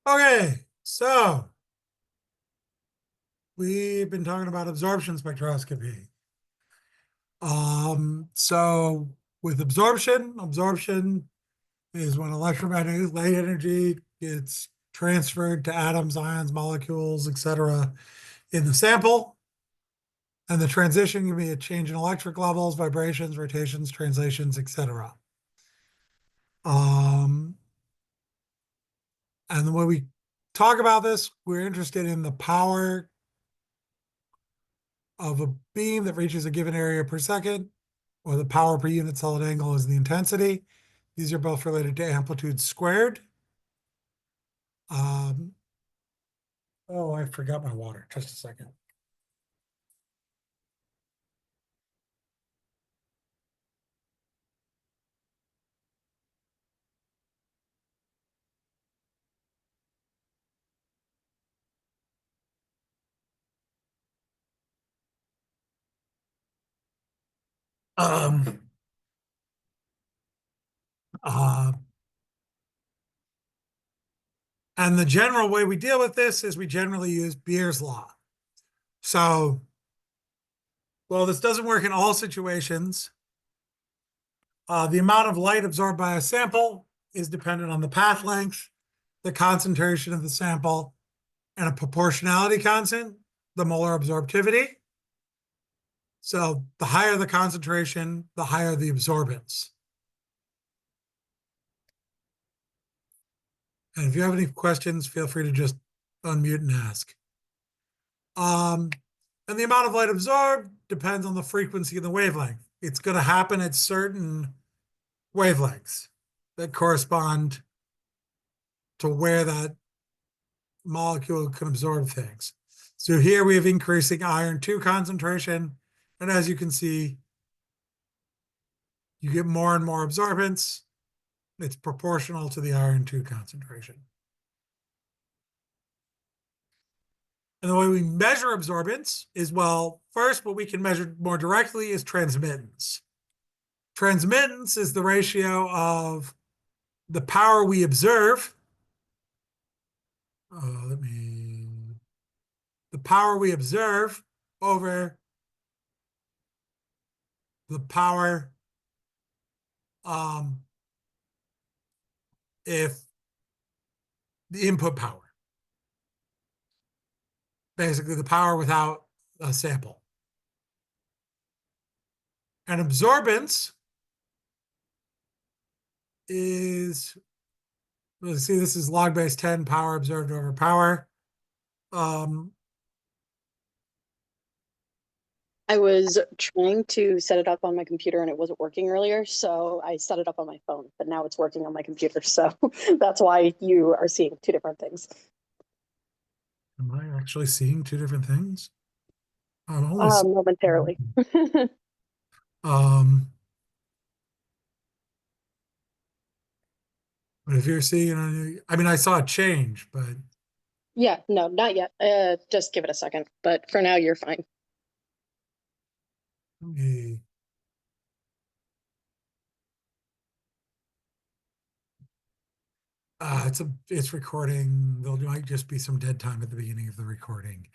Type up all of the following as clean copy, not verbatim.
Okay, so we've been talking about absorption spectroscopy. So with absorption is when electromagnetic light energy gets transferred to atoms, ions, molecules, etc. in the sample. And the transition can be a change in electric levels, vibrations, rotations, translations, etc. And when we talk about this, we're interested in the power of a beam that reaches a given area per second, or the power per unit solid angle is the intensity. These are both related to amplitude squared. Oh, I forgot my water. Just a second. Um, uh, and the general way we deal with this is we generally use Beer's law. So, well, this doesn't work in all situations. The amount of light absorbed by a sample is dependent on the path length, the concentration of the sample, and a proportionality constant, the molar absorptivity. So the higher the concentration, the higher the absorbance. And if you have any questions, feel free to just unmute and ask. And the amount of light absorbed depends on the frequency and the wavelength. It's going to happen at certain wavelengths that correspond to where that molecule can absorb things. So here we have increasing iron 2 concentration. And as you can see, you get more and more absorbance. It's proportional to the iron 2 concentration. And the way we measure absorbance is, well, first, what we can measure more directly is transmittance. Transmittance is the ratio of the power we observe. The power we observe over the power if the input power. Basically, the power without a sample. And absorbance is, let's see, this is log base 10 power observed over power. I was trying to set it up on my computer and it wasn't working earlier, so I set it up on my phone, but now it's working on my computer, so that's why you are seeing two different things. Am I actually seeing two different things? I'm only momentarily. But if you're seeing, I mean, I saw a change, but Yeah, no, not yet. Just give it a second, but for now you're fine. okay. It's recording. There might just be some dead time at the beginning of the recording.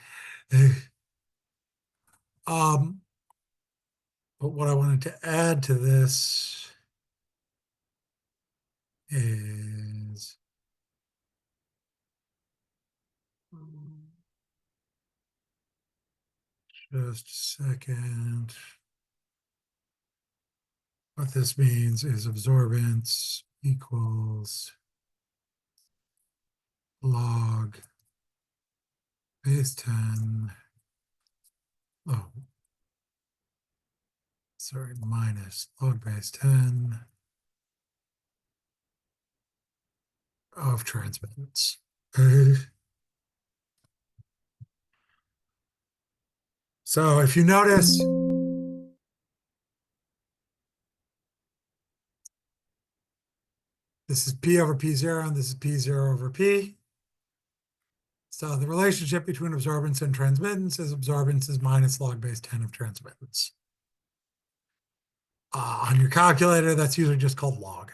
But what I wanted to add to this is just a second. What this means is absorbance equals log base 10. Oh, sorry, minus log base 10 of transmittance. So if you notice, this is P over P0, and this is P0 over P. So the relationship between absorbance and transmittance is minus log base 10 of transmittance. On your calculator, that's usually just called log.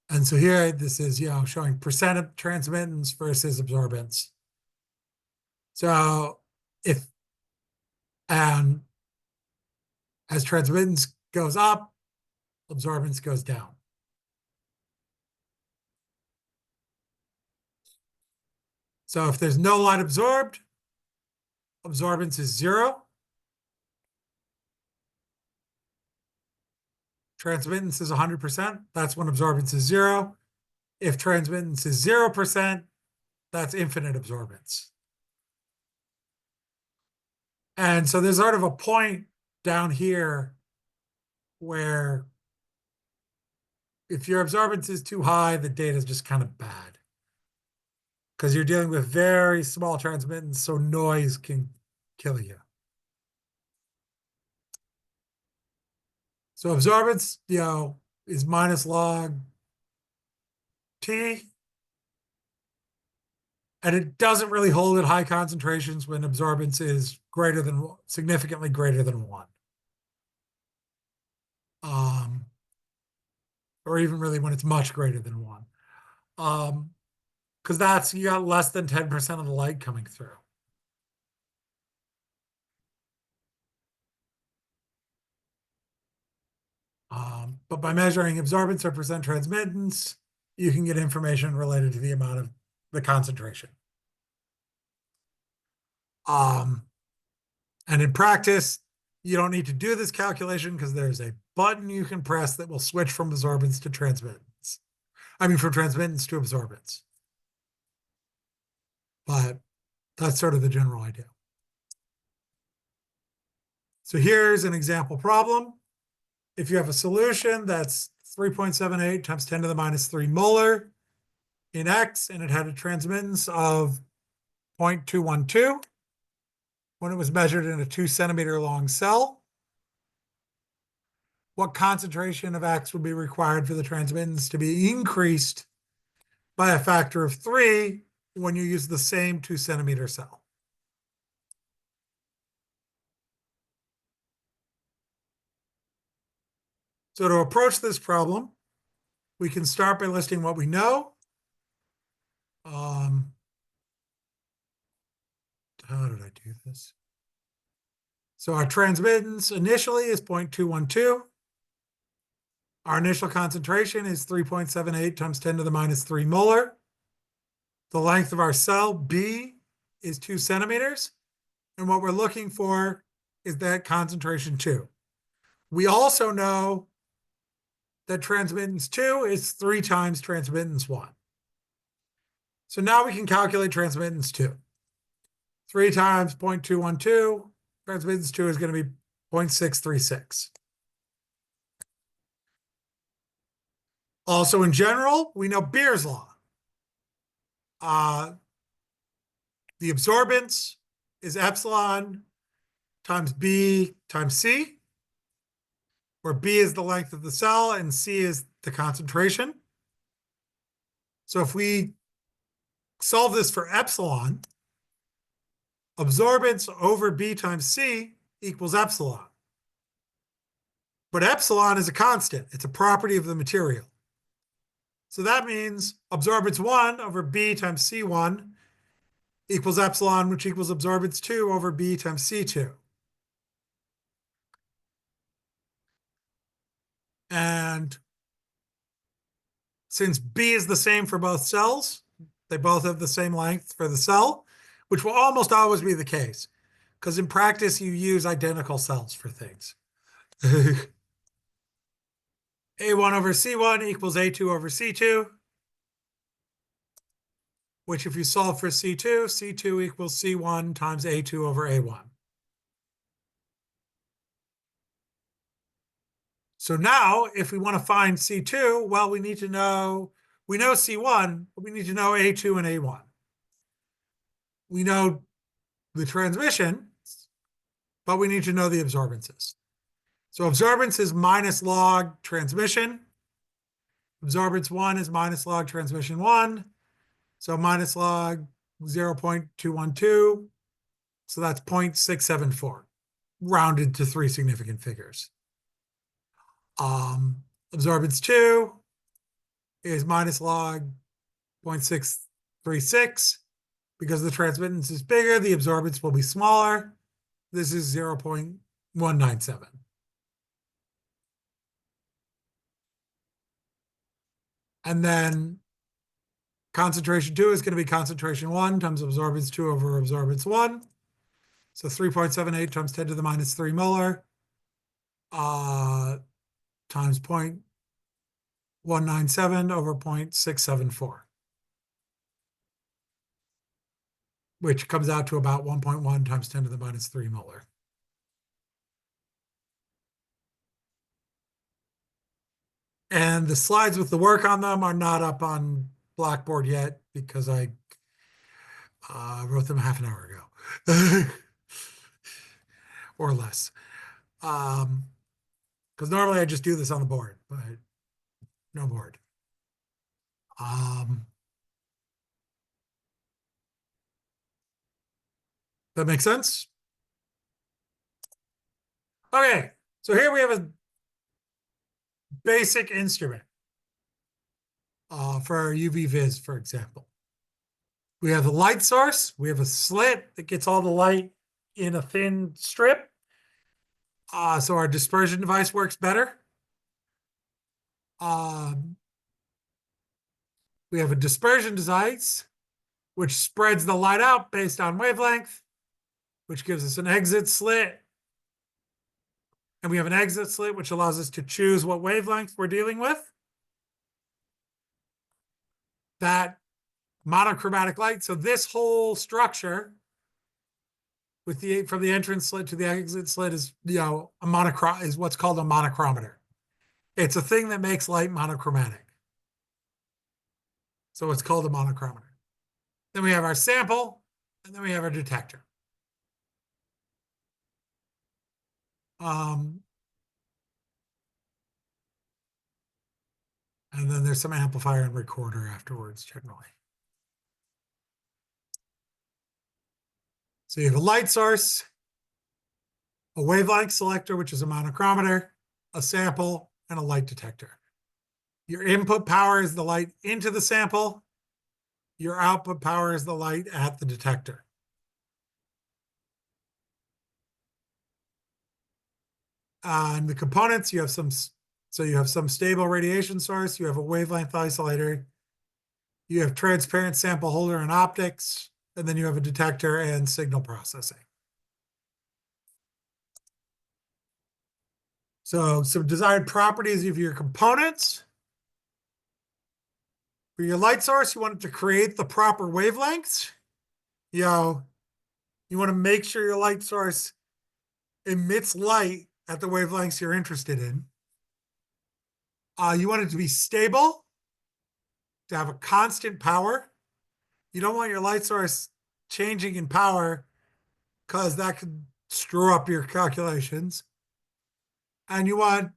And so here, this is, showing percent of transmittance versus absorbance. So and as transmittance goes up, absorbance goes down. So if there's no light absorbed, absorbance is 0. Transmittance is 100%. That's when absorbance is 0. If transmittance is 0%, that's infinite absorbance. And so there's sort of a point down here where if your absorbance is too high, the data is just kind of bad. Because you're dealing with very small transmittance, so noise can kill you. So absorbance, is minus log T. And it doesn't really hold at high concentrations when absorbance is significantly greater than 1. Or even really when it's much greater than 1. Because you got less than 10% of the light coming through. But by measuring absorbance or percent transmittance, you can get information related to the amount of the concentration. And in practice, you don't need to do this calculation because there's a button you can press that will switch from absorbance to transmittance. From transmittance to absorbance. But that's sort of the general idea. So here's an example problem. If you have a solution that's 3.78 times 10 to the minus 3 molar in X, and it had a transmittance of 0.212 when it was measured in a 2-centimeter long cell, what concentration of X would be required for the transmittance to be increased by a factor of 3 when you use the same 2-centimeter cell? So to approach this problem, we can start by listing what we know. How did I do this? So our transmittance initially is 0.212. Our initial concentration is 3.78 times 10 to the minus 3 molar. The length of our cell, B, is 2 centimeters. And what we're looking for is that concentration 2. We also know that transmittance 2 is 3 times transmittance 1. So now we can calculate transmittance 2. 3 times 0.212, transmittance 2 is going to be 0.636. Also, in general, we know Beer's law. The absorbance is epsilon times B times C, where B is the length of the cell and C is the concentration. So if we solve this for epsilon, absorbance over B times C equals epsilon. But epsilon is a constant. It's a property of the material. So that means absorbance 1 over B times C1 equals epsilon, which equals absorbance 2 over B times C2. And since B is the same for both cells, they both have the same length for the cell, which will almost always be the case, because in practice, you use identical cells for things. A1 over C1 equals A2 over C2, which if you solve for C2, C2 equals C1 times A2 over A1. So now, if we want to find C2, well, we know C1, but we need to know A2 and A1. We know the transmission, but we need to know the absorbances. So absorbance is minus log transmission. Absorbance 1 is minus log transmission 1. So minus log 0.212. So that's 0.674, rounded to 3 significant figures. Absorbance 2 is minus log 0.636. Because the transmittance is bigger, the absorbance will be smaller. This is 0.197. And then concentration 2 is going to be concentration 1 times absorbance 2 over absorbance 1. So 3.78 times 10 to the minus 3 molar times 0.197 over 0.674, which comes out to about 1.1 times 10 to the minus 3 molar. And the slides with the work on them are not up on Blackboard yet because I wrote them half an hour ago or less. Because normally I just do this on the board, but no board. That makes sense? Okay, so here we have a basic instrument for our UV vis, for example. We have a light source. We have a slit that gets all the light in a thin strip. So our dispersion device works better. We have a dispersion device, which spreads the light out based on wavelength, which gives us an exit slit. And we have an exit slit, which allows us to choose what wavelength we're dealing with. That monochromatic light. So this whole structure with from the entrance slit to the exit slit is, is what's called a monochromator. It's a thing that makes light monochromatic. So it's called a monochromator. Then we have our sample, and then we have our detector. And then there's some amplifier and recorder afterwards, generally. So you have a light source, a wavelength selector, which is a monochromator, a sample, and a light detector. Your input power is the light into the sample. Your output power is the light at the detector. And the components, you have some stable radiation source, you have a wavelength isolator, you have transparent sample holder and optics, and then you have a detector and signal processing. So some design properties of your components. For your light source, you want it to create the proper wavelengths. You want to make sure your light source emits light at the wavelengths you're interested in. You want it to be stable, to have a constant power. You don't want your light source changing in power because that could screw up your calculations. And you want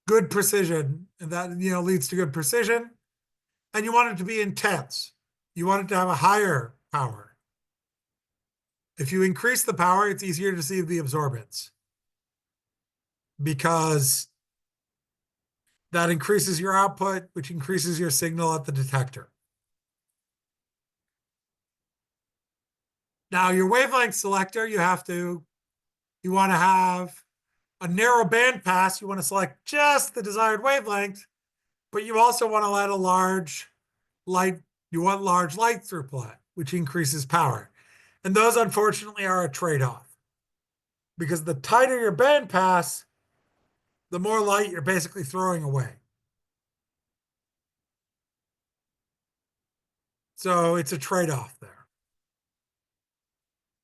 good precision, and that leads to good precision. And you want it to be intense. You want it to have a higher power. If you increase the power, it's easier to see the absorbance because that increases your output, which increases your signal at the detector. Now, your wavelength selector, you want to have a narrow band pass. You want to select just the desired wavelength, but you also want to let large light throughput, which increases power. And those, unfortunately, are a trade-off because the tighter your band pass, the more light you're basically throwing away. So it's a trade-off there.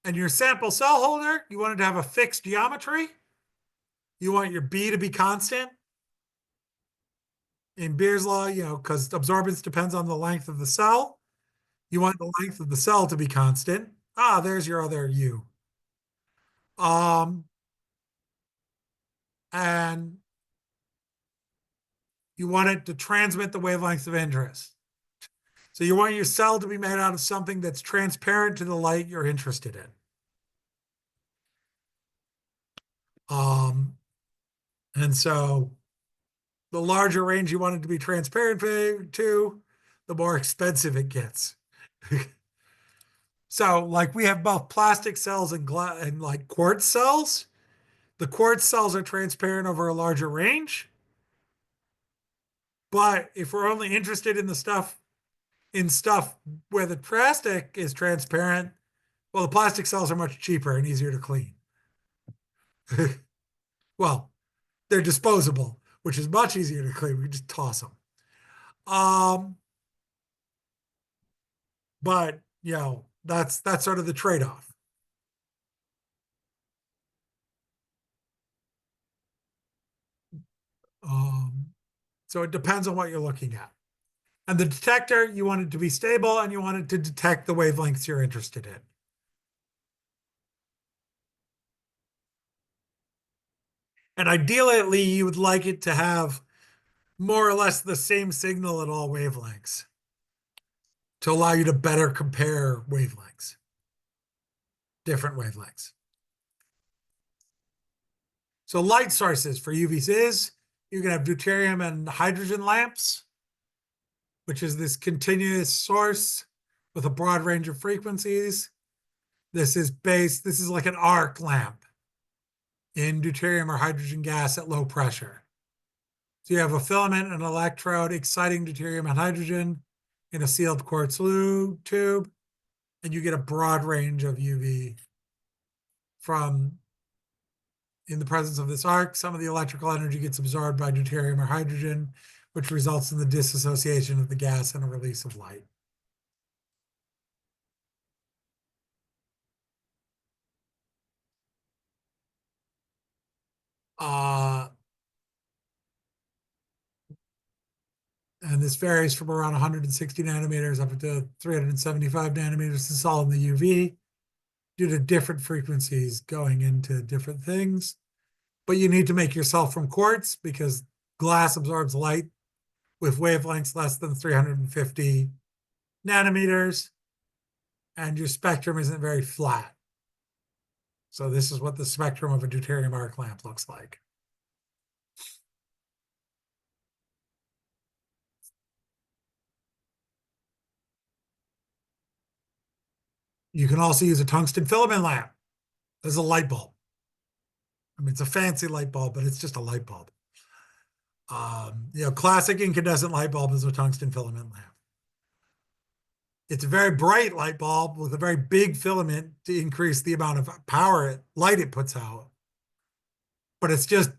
And your sample cell holder, you want it to have a fixed geometry. You want your B to be constant. In Beer's law, because absorbance depends on the length of the cell. You want the length of the cell to be constant. There's your other U. And you want it to transmit the wavelengths of interest. So you want your cell to be made out of something that's transparent to the light you're interested in. And so The larger range you want it to be transparent to, the more expensive it gets. So like we have both plastic cells and and like quartz cells. The quartz cells are transparent over a larger range. But if we're only interested in the stuff where the plastic is transparent, well, the plastic cells are much cheaper and easier to clean. Well, they're disposable, which is much easier to clean. We just toss them. But that's sort of the trade-off. Um, so it depends on what you're looking at. And the detector, you want it to be stable and you want it to detect the wavelengths you're interested in. And ideally, you would like it to have more or less the same signal at all wavelengths to allow you to better compare wavelengths, different wavelengths. So light sources for UVs, you can have deuterium and hydrogen lamps, which is this continuous source with a broad range of frequencies. This is like an arc lamp in deuterium or hydrogen gas at low pressure. So you have a filament and electrode exciting deuterium and hydrogen in a sealed quartz tube, and you get a broad range of UV from, in the presence of this arc. Some of the electrical energy gets absorbed by deuterium or hydrogen, which results in the dissociation of the gas and a release of light. And this varies from around 160 nanometers up to 375 nanometers. This is all in the UV due to different frequencies going into different things. But you need to make your cell from quartz because glass absorbs light with wavelengths less than 350 nanometers, and your spectrum isn't very flat. So this is what the spectrum of a deuterium arc lamp looks like. You can also use a tungsten filament lamp as a light bulb. I mean, it's a fancy light bulb, but it's just a light bulb. Classic incandescent light bulb is a tungsten filament lamp. It's a very bright light bulb with a very big filament to increase the amount of light it puts out. But it's just,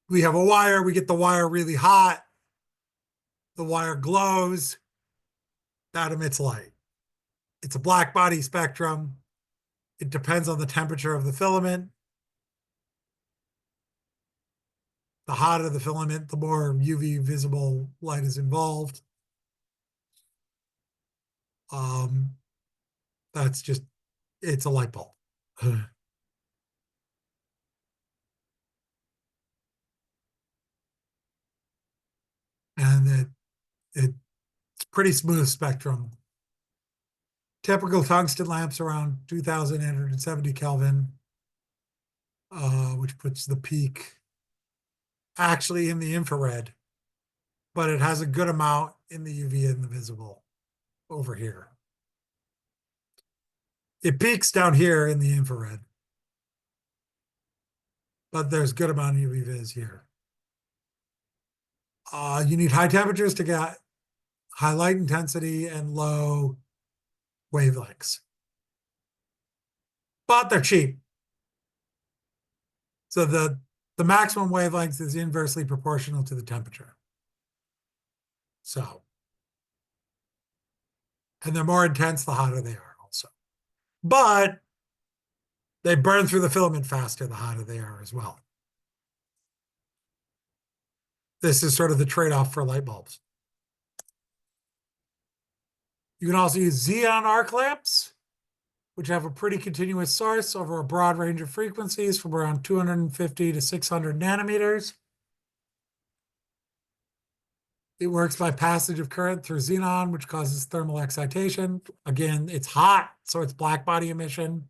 we have a wire, we get the wire really hot, the wire glows, that emits light. It's a black body spectrum. It depends on the temperature of the filament. The hotter the filament, the more UV visible light is involved. That's just, it's a light bulb. And it's pretty smooth spectrum. Typical tungsten lamps around 2,870 Kelvin, which puts the peak actually in the infrared, but it has a good amount in the UV and the visible over here. It peaks down here in the infrared, but there's good amount of UV vis here. You need high temperatures to get high light intensity and low wavelengths, but they're cheap. So the maximum wavelength is inversely proportional to the temperature. So, and they're more intense the hotter they are also. But they burn through the filament faster the hotter they are as well. This is sort of the trade-off for light bulbs. You can also use xenon arc lamps, which have a pretty continuous source over a broad range of frequencies from around 250 to 600 nanometers. It works by passage of current through xenon, which causes thermal excitation. Again, it's hot, so it's black body emission.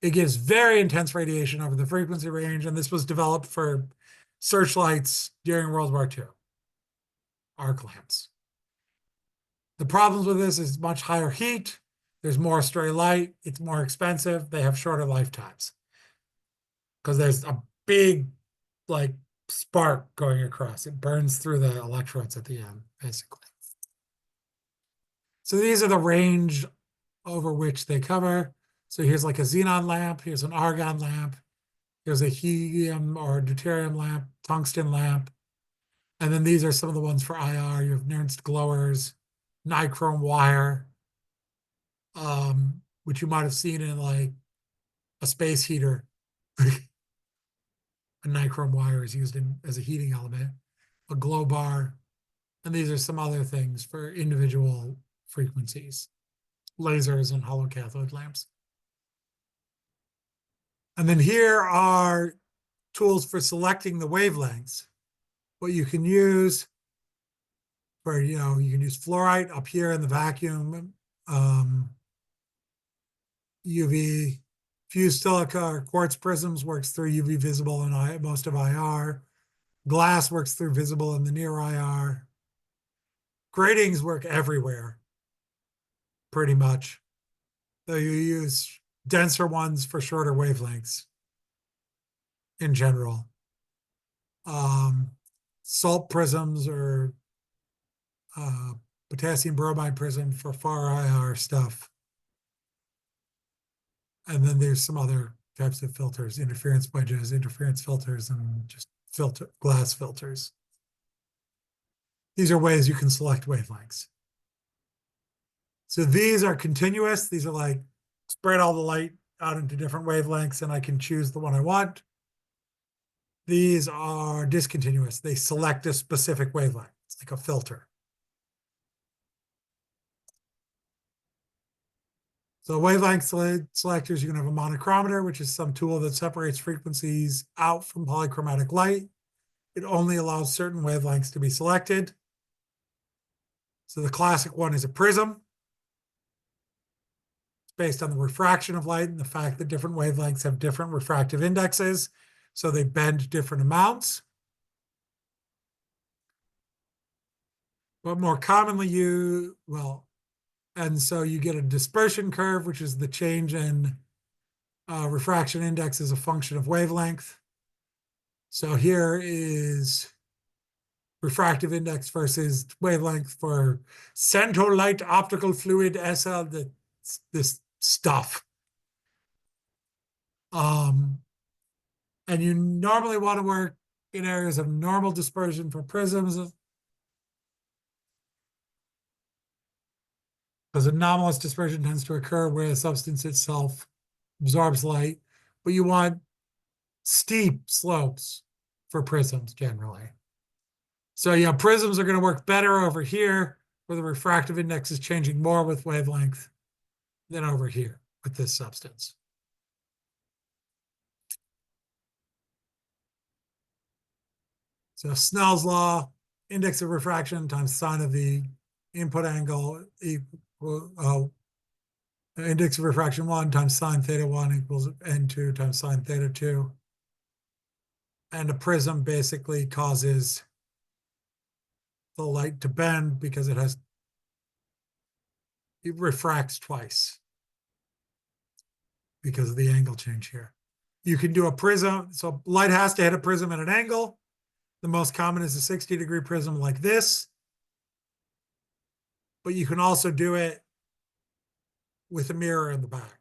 It gives very intense radiation over the frequency range, and this was developed for searchlights during World War II, arc lamps. The problems with this is much higher heat. There's more stray light. It's more expensive. They have shorter lifetimes because there's a big, like, spark going across. It burns through the electrodes at the end, basically. So these are the range over which they cover. So here's like a xenon lamp. Here's an argon lamp. Here's a helium or deuterium lamp, tungsten lamp. And then these are some of the ones for IR. You have Nernst glowers, nichrome wire, which you might have seen in like a space heater. A nichrome wire is used as a heating element, a glow bar, and these are some other things for individual frequencies, lasers and hollow cathode lamps. And then here are tools for selecting the wavelengths. What you can use for, you can use fluorite up here in the vacuum, UV. Fused silica or quartz prisms works through UV visible in most of IR. Glass works through visible in the near IR. Gratings work everywhere, pretty much. So you use denser ones for shorter wavelengths in general. Salt prisms or potassium bromide prism for far IR stuff. And then there's some other types of filters, interference wedges, interference filters, and just glass filters. These are ways you can select wavelengths. So these are continuous. These are like spread all the light out into different wavelengths and I can choose the one I want. These are discontinuous. They select a specific wavelength. It's like a filter. So wavelength selectors, you can have a monochromator, which is some tool that separates frequencies out from polychromatic light. It only allows certain wavelengths to be selected. So the classic one is a prism. It's based on the refraction of light and the fact that different wavelengths have different refractive indexes, so they bend different amounts. But more commonly and so you get a dispersion curve, which is the change in refraction index as a function of wavelength. So here is refractive index versus wavelength for centrolight optical fluid SL, this stuff. And you normally want to work in areas of normal dispersion for prisms, because anomalous dispersion tends to occur where the substance itself absorbs light, but you want steep slopes for prisms generally. So yeah, prisms are going to work better over here where the refractive index is changing more with wavelength than over here with this substance. So Snell's law, index of refraction times sine of the input angle equal index of refraction 1 times sine theta 1 equals n2 times sine theta 2. And a prism basically causes the light to bend because it refracts twice because of the angle change here. You can do a prism, so light has to hit a prism at an angle. The most common is a 60-degree prism like this. But you can also do it with a mirror in the back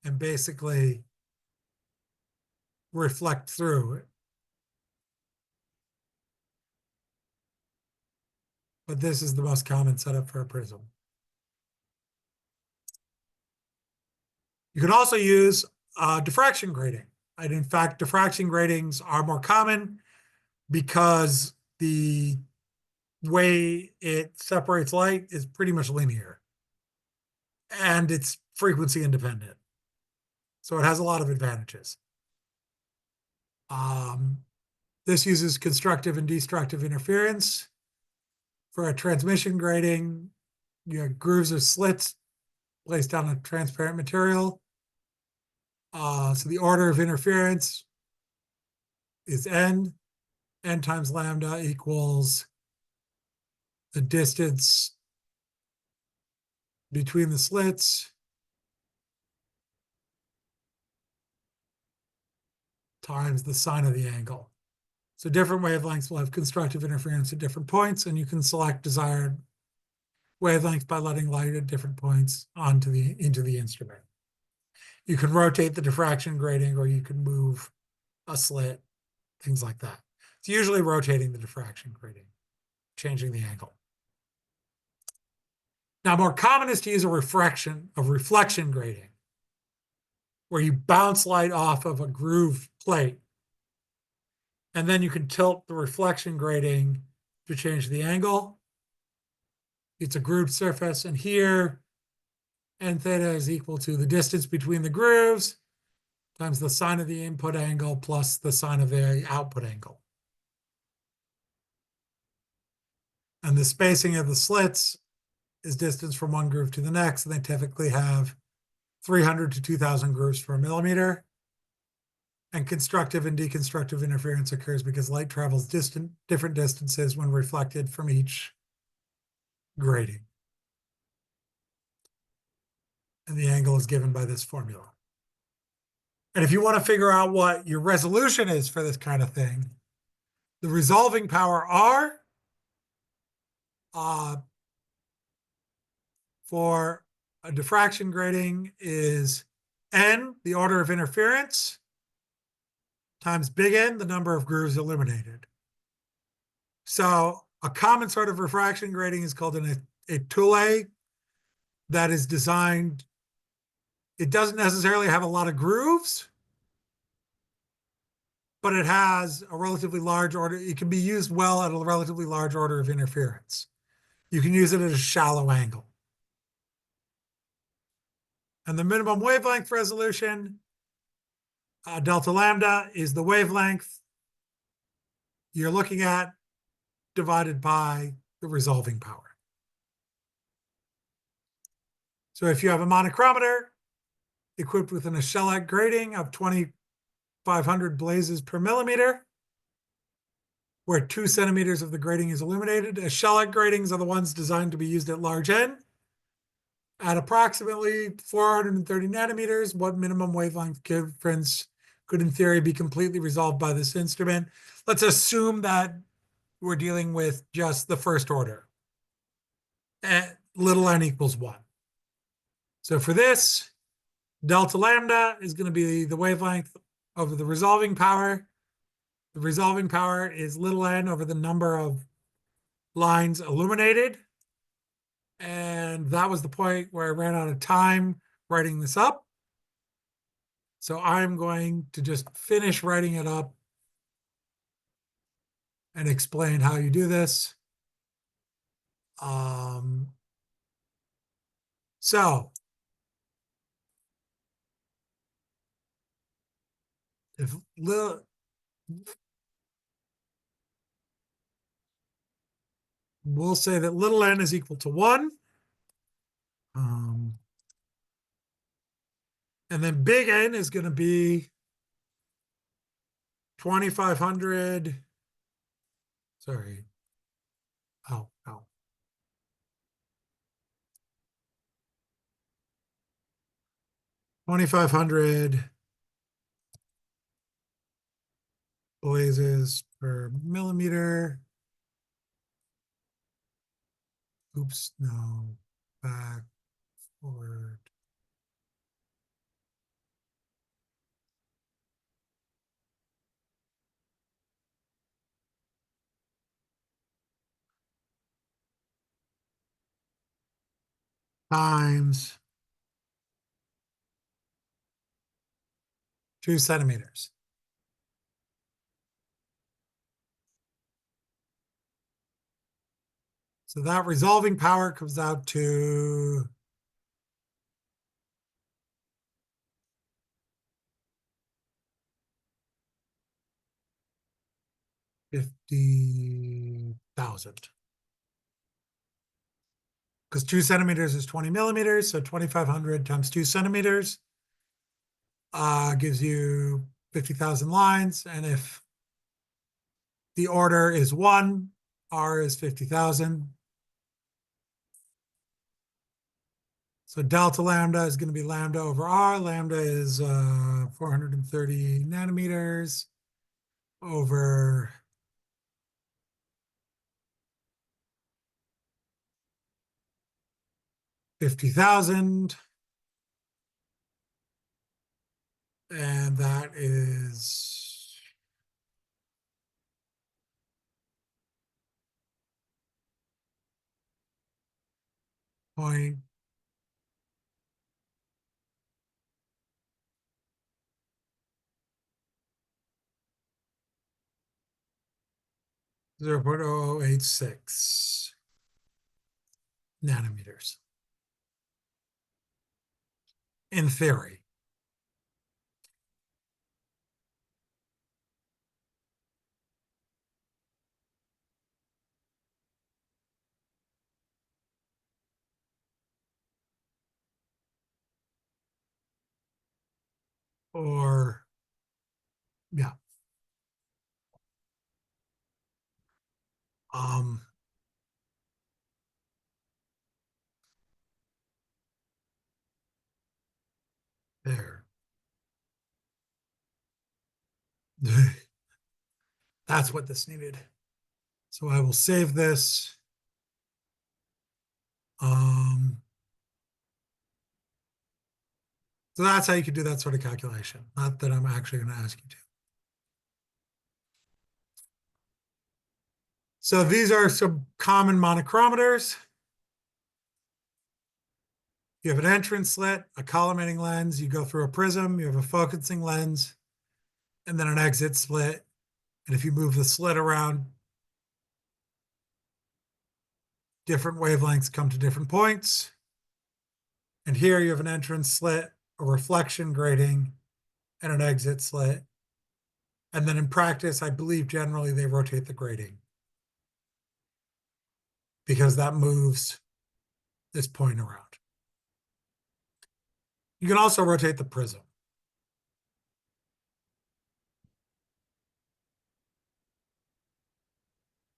and basically reflect through it. But this is the most common setup for a prism. You can also use diffraction grating. And in fact, diffraction gratings are more common because the way it separates light is pretty much linear. And it's frequency independent. So it has a lot of advantages. This uses constructive and destructive interference. For a transmission grating, you have grooves or slits placed on a transparent material. So the order of interference is n. N times lambda equals the distance between the slits times the sine of the angle. So different wavelengths will have constructive interference at different points, and you can select desired wavelength by letting light at different points into the instrument. You can rotate the diffraction grating, or you can move a slit, things like that. It's usually rotating the diffraction grating, changing the angle. Now, more common is to use a reflection grating, where you bounce light off of a groove plate, and then you can tilt the reflection grating to change the angle. It's a grooved surface, and here n theta is equal to the distance between the grooves times the sine of the input angle plus the sine of the output angle. And the spacing of the slits is distance from one groove to the next, and they typically have 300 to 2,000 grooves per millimeter. And constructive and deconstructive interference occurs because light travels different distances when reflected from each grating. And the angle is given by this formula. And if you want to figure out what your resolution is for this kind of thing, the resolving power R for a diffraction grating is n, the order of interference, times big N, the number of grooves illuminated. So a common sort of refraction grating is called an étoile that is designed, it doesn't necessarily have a lot of grooves, but it has a relatively large order. It can be used well at a relatively large order of interference. You can use it at a shallow angle. And the minimum wavelength resolution, delta lambda, is the wavelength you're looking at divided by the resolving power. So if you have a monochromator equipped with an shellac grating of 2,500 blazes per millimeter, where 2 centimeters of the grating is illuminated, shellac gratings are the ones designed to be used at large N. At approximately 430 nanometers, what minimum wavelength difference could, in theory, be completely resolved by this instrument? Let's assume that we're dealing with just the first order. Little n equals 1. So for this, delta lambda is going to be the wavelength over the resolving power. The resolving power is little n over the number of lines illuminated. And that was the point where I ran out of time writing this up. So I'm going to just finish writing it up and explain how you do this. So if we'll say that little n is equal to 1. And then big N is going to be 2,500. Sorry. Oh. 2,500 blazes per millimeter. Oops, no. Back, forward. Times 2 centimeters. So that resolving power comes out to 50,000. Because 2 centimeters is 20 millimeters, so 2,500 times 2 centimeters gives you 50,000 lines. And if The order is 1, R is 50,000. So delta lambda is going to be lambda over R. Lambda is 430 nanometers over 50,000. And that is 0.008. 0.0086 nanometers in theory. Or, yeah. Um, there. That's what this needed. So I will save this. So that's how you could do that sort of calculation. Not that I'm actually going to ask you to. So these are some common monochromators. You have an entrance slit, a collimating lens, you go through a prism, you have a focusing lens, and then an exit slit. And if you move the slit around, different wavelengths come to different points. And here you have an entrance slit, a reflection grating, and an exit slit. And then in practice, I believe generally they rotate the grating because that moves this point around. You can also rotate the prism.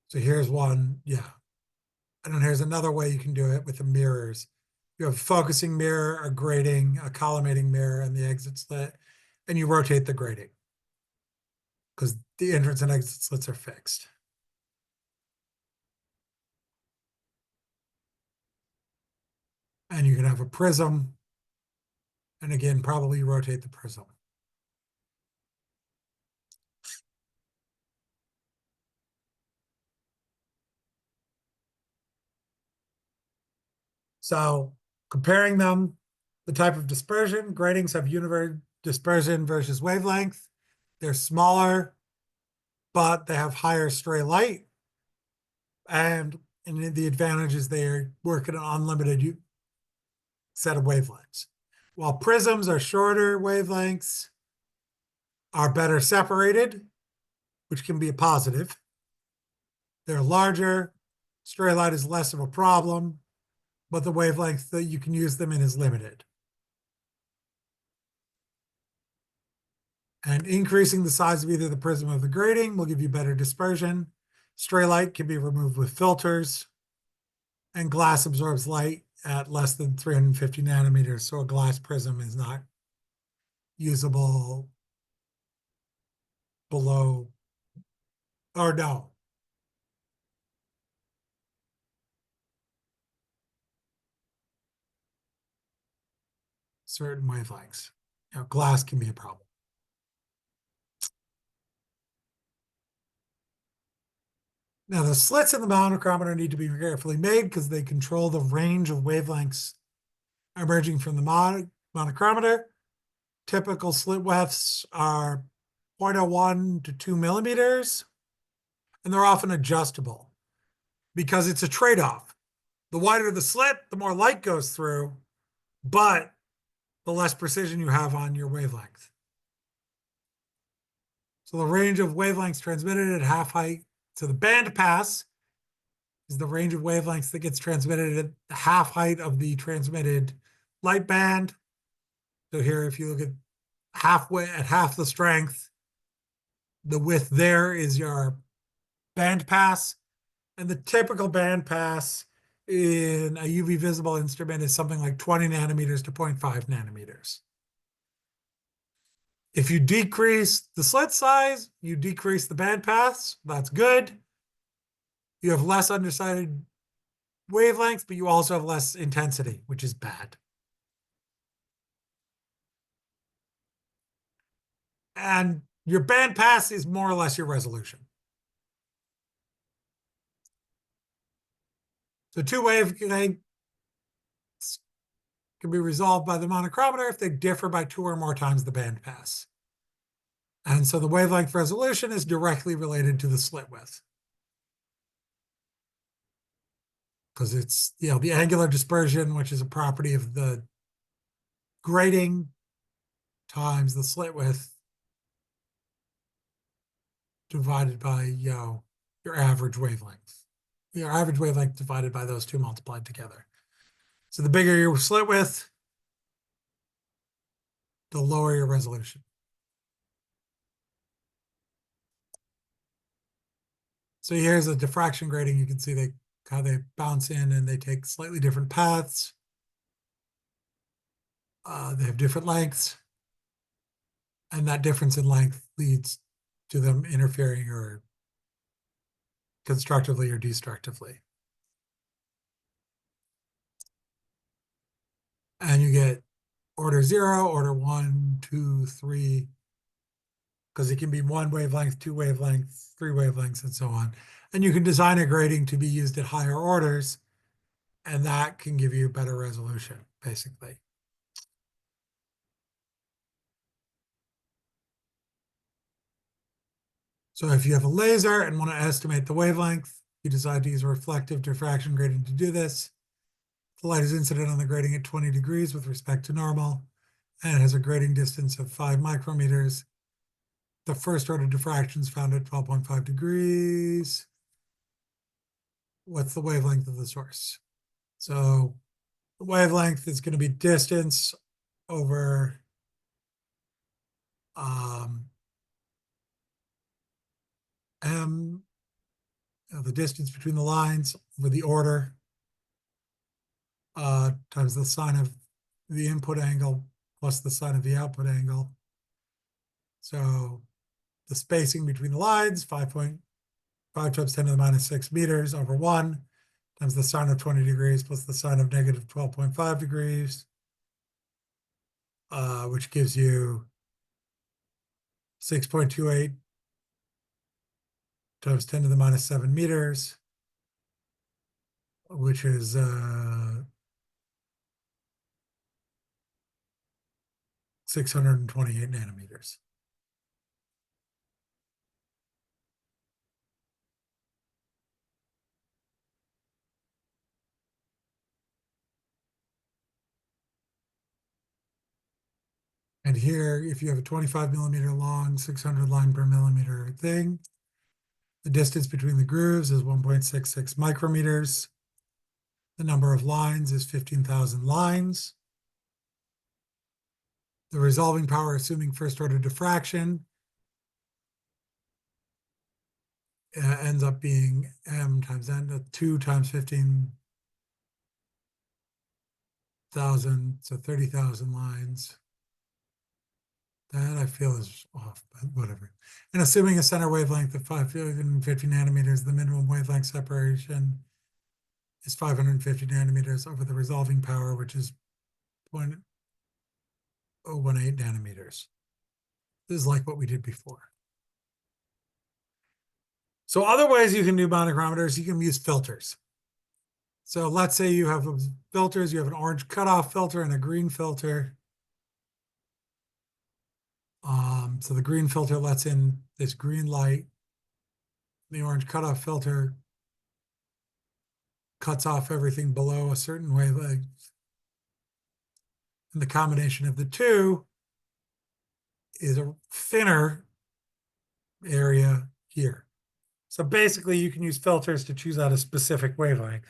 So here's one, yeah. And then here's another way you can do it with the mirrors. You have a focusing mirror, a grating, a collimating mirror, and the exit slit, and you rotate the grating because the entrance and exit slits are fixed. And you can have a prism, and again, probably rotate the prism. So comparing them, the type of dispersion, gratings have uniform dispersion versus wavelength. They're smaller, but they have higher stray light. And the advantage is they work at an unlimited set of wavelengths. While prisms are shorter wavelengths, are better separated, which can be a positive. They're larger, stray light is less of a problem, but the wavelength that you can use them in is limited. And increasing the size of either the prism or the grating will give you better dispersion. Stray light can be removed with filters, and glass absorbs light at less than 350 nanometers, so a glass prism is not usable below, or no. Certain wavelengths. You know, glass can be a problem. Now, the slits in the monochromator need to be carefully made because they control the range of wavelengths emerging from the monochromator. Typical slit widths are 0.01 to 2 millimeters, and they're often adjustable because it's a trade-off. The wider the slit, the more light goes through, but the less precision you have on your wavelength. So the range of wavelengths transmitted at half height, so the band pass is the range of wavelengths that gets transmitted at the half height of the transmitted light band. So here, if you look at halfway at half the strength, the width there is your band pass. And the typical band pass in a UV visible instrument is something like 20 nanometers to 0.5 nanometers. If you decrease the slit size, you decrease the band pass. That's good. You have less undersided wavelengths, but you also have less intensity, which is bad. And your band pass is more or less your resolution. So two wavelengths can be resolved by the monochromator if they differ by 2 or more times the band pass. And so the wavelength resolution is directly related to the slit width. Because it's, the angular dispersion, which is a property of the grating, times the slit width divided by, your average wavelength. Your average wavelength divided by those two multiplied together. So the bigger your slit width, the lower your resolution. So here's a diffraction grating. You can see how they bounce in and they take slightly different paths. They have different lengths. And that difference in length leads to them interfering or constructively or destructively. And you get order 0, order 1, 2, 3, because it can be 1 wavelength, 2 wavelengths, 3 wavelengths, and so on. And you can design a grating to be used at higher orders, and that can give you better resolution, basically. So if you have a laser and want to estimate the wavelength, you decide to use a reflective diffraction grating to do this. The light is incident on the grating at 20 degrees with respect to normal, and it has a grating distance of 5 micrometers. The first order diffraction is found at 12.5 degrees. What's the wavelength of the source? So the wavelength is going to be distance over m, the distance between the lines over the order, times the sine of the input angle plus the sine of the output angle. So the spacing between the lines, 5.5 times 10 to the minus 6 meters over 1 times the sine of 20 degrees plus the sine of negative 12.5 degrees, which gives you 6.28 times 10 to the minus 7 meters, which is 628 nanometers. And here, if you have a 25 millimeter long, 600 line per millimeter thing, the distance between the grooves is 1.66 micrometers. The number of lines is 15,000 lines. The resolving power, assuming first order diffraction, ends up being m times n, 2 times 15,000, so 30,000 lines. That I feel is off, but whatever. And assuming a center wavelength of 550 nanometers, the minimum wavelength separation is 550 nanometers over the resolving power, which is 0.018 nanometers. This is like what we did before. So other ways you can do monochromators, you can use filters. So let's say you have filters, you have an orange cutoff filter and a green filter. So the green filter lets in this green light. The orange cutoff filter cuts off everything below a certain wavelength. And the combination of the two is a thinner area here. So basically you can use filters to choose out a specific wavelength.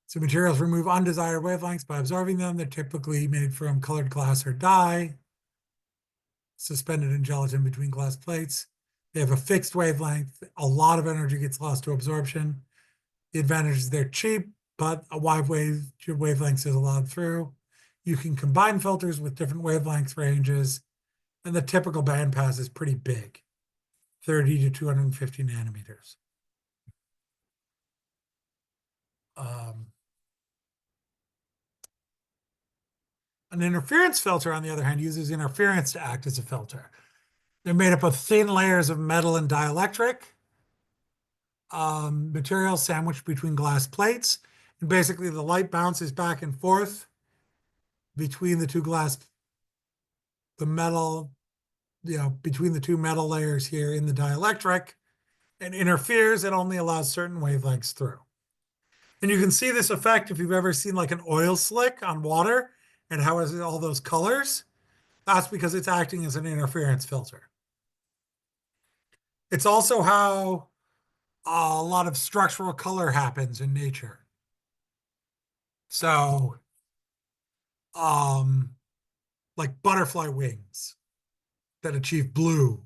So materials remove undesired wavelengths by absorbing them. They're typically made from colored glass or dye, suspended in gelatin between glass plates. They have a fixed wavelength. A lot of energy gets lost to absorption. The advantage is they're cheap, but a wide wavelengths is allowed through. You can combine filters with different wavelength ranges, and the typical bandpass is pretty big, 30 to 250 nanometers. An interference filter, on the other hand, uses interference to act as a filter. They're made up of thin layers of metal and dielectric material sandwiched between glass plates. And basically, the light bounces back and forth between the metal, between the two metal layers here in the dielectric, and interferes and only allows certain wavelengths through. And you can see this effect if you've ever seen like an oil slick on water and how it has all those colors. That's because it's acting as an interference filter. It's also how a lot of structural color happens in nature. So, like butterfly wings that achieve blue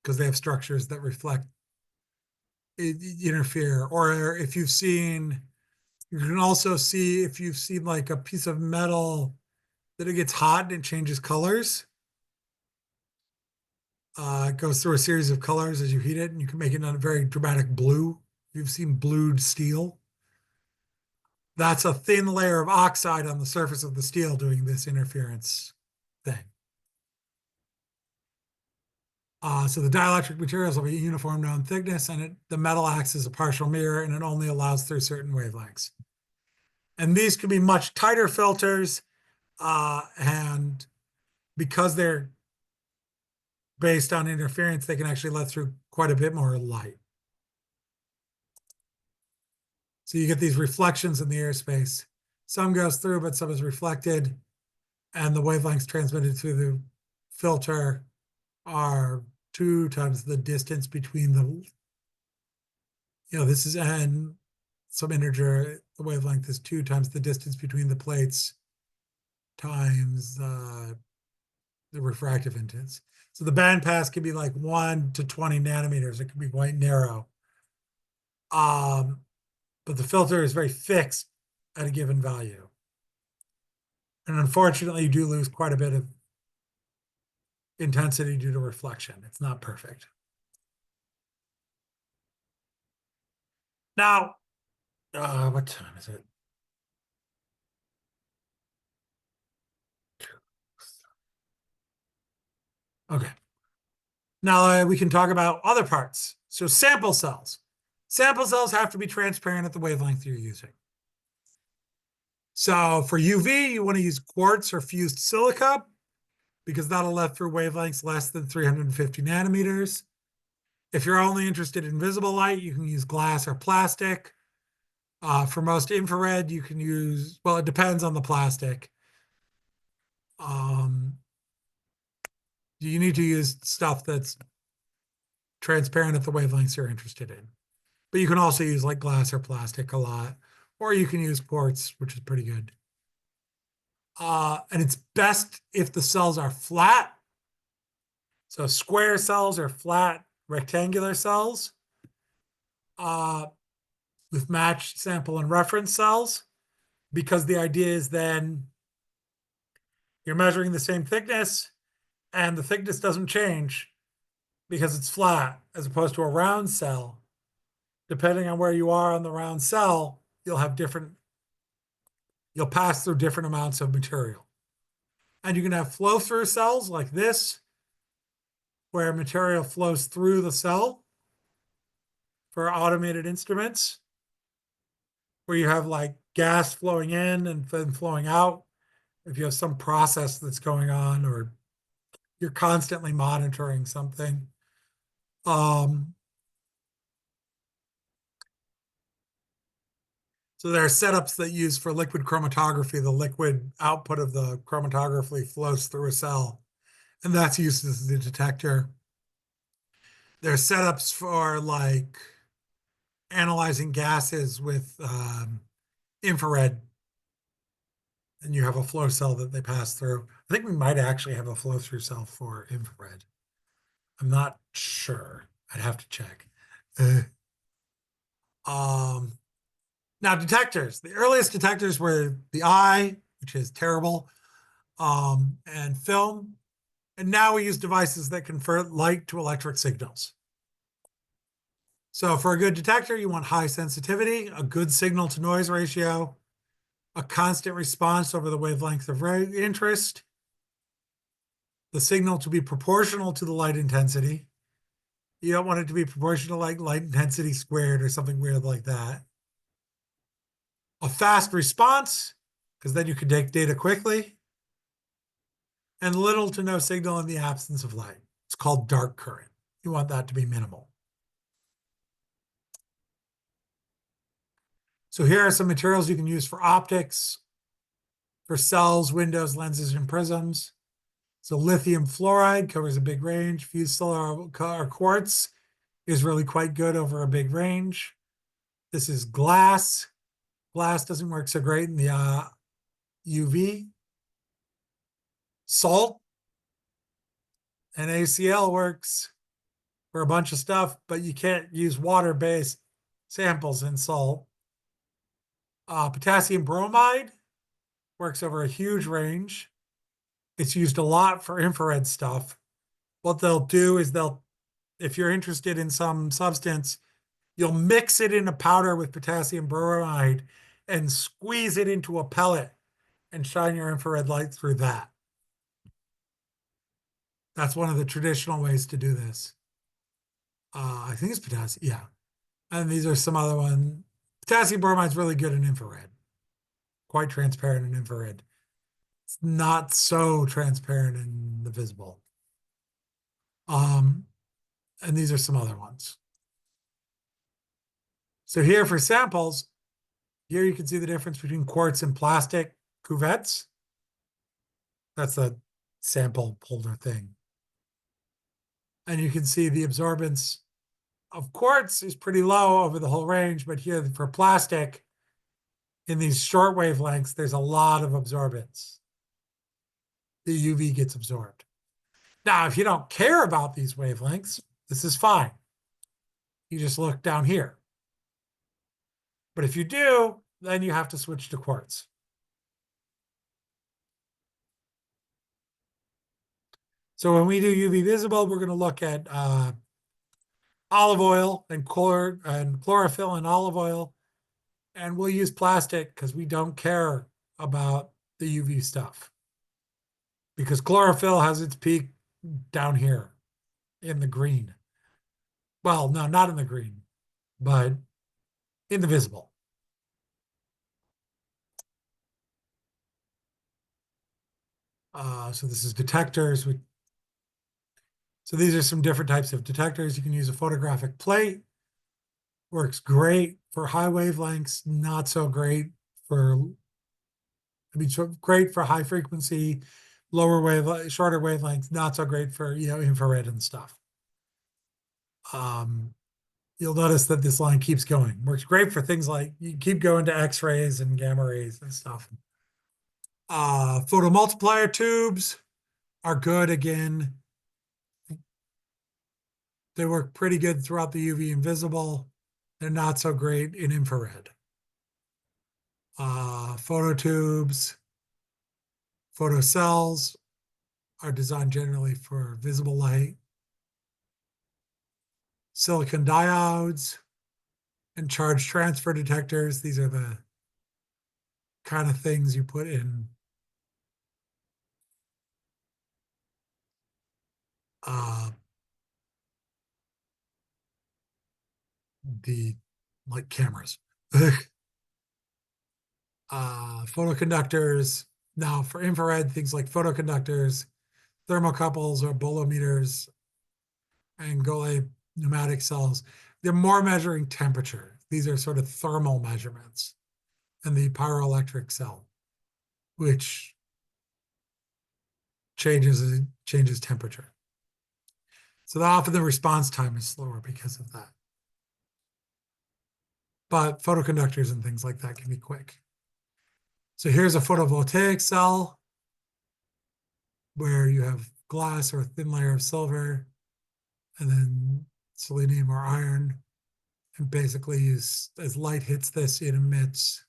because they have structures that reflect, interfere. Or if you've seen, you can also see if you've seen like a piece of metal that it gets hot and it changes colors. It goes through a series of colors as you heat it, and you can make it a very dramatic blue. You've seen blued steel. That's a thin layer of oxide on the surface of the steel doing this interference thing. So the dielectric materials will be uniform known thickness, and the metal acts as a partial mirror, and it only allows through certain wavelengths. And these can be much tighter filters, and because they're based on interference, they can actually let through quite a bit more light. So you get these reflections in the airspace. Some goes through, but some is reflected, and the wavelengths transmitted through the filter are 2 times the distance between this is n, some integer, the wavelength is 2 times the distance between the plates times the refractive index. So the bandpass can be like 1 to 20 nanometers. It can be quite narrow. But the filter is very fixed at a given value. And unfortunately, you do lose quite a bit of intensity due to reflection. It's not perfect. Now, what time is it? Okay. Now we can talk about other parts. So sample cells. Sample cells have to be transparent at the wavelength you're using. So for UV, you want to use quartz or fused silica because that'll let through wavelengths less than 350 nanometers. If you're only interested in visible light, you can use glass or plastic. For most infrared, you can use, well, it depends on the plastic. You need to use stuff that's transparent at the wavelengths you're interested in. But you can also use like glass or plastic a lot, or you can use quartz, which is pretty good. And it's best if the cells are flat. So square cells or flat rectangular cells with matched sample and reference cells, because the idea is then you're measuring the same thickness and the thickness doesn't change because it's flat, as opposed to a round cell. Depending on where you are on the round cell, you'll pass through different amounts of material. And you can have flow through cells like this, where material flows through the cell for automated instruments, where you have like gas flowing in and then flowing out. If you have some process that's going on, or you're constantly monitoring something. So there are setups that use for liquid chromatography. The liquid output of the chromatography flows through a cell, and that's used as the detector. There are setups for like analyzing gases with infrared, and you have a flow cell that they pass through. I think we might actually have a flow through cell for infrared. I'm not sure. I'd have to check. Now detectors. The earliest detectors were the eye, which is terrible, and film. And now we use devices that convert light to electric signals. So for a good detector, you want high sensitivity, a good signal to noise ratio, a constant response over the wavelength of interest, the signal to be proportional to the light intensity. You don't want it to be proportional like light intensity squared or something weird like that. A fast response, because then you can take data quickly, and little to no signal in the absence of light. It's called dark current. You want that to be minimal. So here are some materials you can use for optics, for cells, windows, lenses, and prisms. So lithium fluoride covers a big range. Fused solar quartz is really quite good over a big range. This is glass. Glass doesn't work so great in the UV. Salt and ACL works for a bunch of stuff, but you can't use water-based samples in salt. Potassium bromide works over a huge range. It's used a lot for infrared stuff. What they'll do is if you're interested in some substance, you'll mix it in a powder with potassium bromide and squeeze it into a pellet and shine your infrared light through that. That's one of the traditional ways to do this. I think it's potassium, yeah. And these are some other ones. Potassium bromide is really good in infrared, quite transparent in infrared. It's not so transparent in the visible. And these are some other ones. So here for samples, here you can see the difference between quartz and plastic cuvettes. That's a sample holder thing. And you can see the absorbance of quartz is pretty low over the whole range, but here for plastic, in these short wavelengths, there's a lot of absorbance. The UV gets absorbed. Now, if you don't care about these wavelengths, this is fine. You just look down here. But if you do, then you have to switch to quartz. So when we do UV visible, we're going to look at olive oil and chlorophyll and olive oil. And we'll use plastic because we don't care about the UV stuff. Because chlorophyll has its peak down here in the green. Well, no, not in the green, but in the visible. So this is detectors. So these are some different types of detectors. You can use a photographic plate. Works great for high wavelengths, not so great for, great for high frequency, shorter wavelengths, not so great for, infrared and stuff. You'll notice that this line keeps going. Works great for things like, you keep going to X-rays and gamma rays and stuff. Photomultiplier tubes are good again. They work pretty good throughout the UV invisible. They're not so great in infrared. Phototubes, photocells are designed generally for visible light. Silicon diodes and charge transfer detectors. These are the kind of things you put in the like cameras. Photoconductors. Now for infrared, things like photoconductors, thermocouples or bolometers, and Golay pneumatic cells. They're more measuring temperature. These are sort of thermal measurements. And the pyroelectric cell, which changes temperature. So often the response time is slower because of that. But photoconductors and things like that can be quick. So here's a photovoltaic cell where you have glass or a thin layer of silver. and then selenium or iron. And basically, as light hits this, it emits,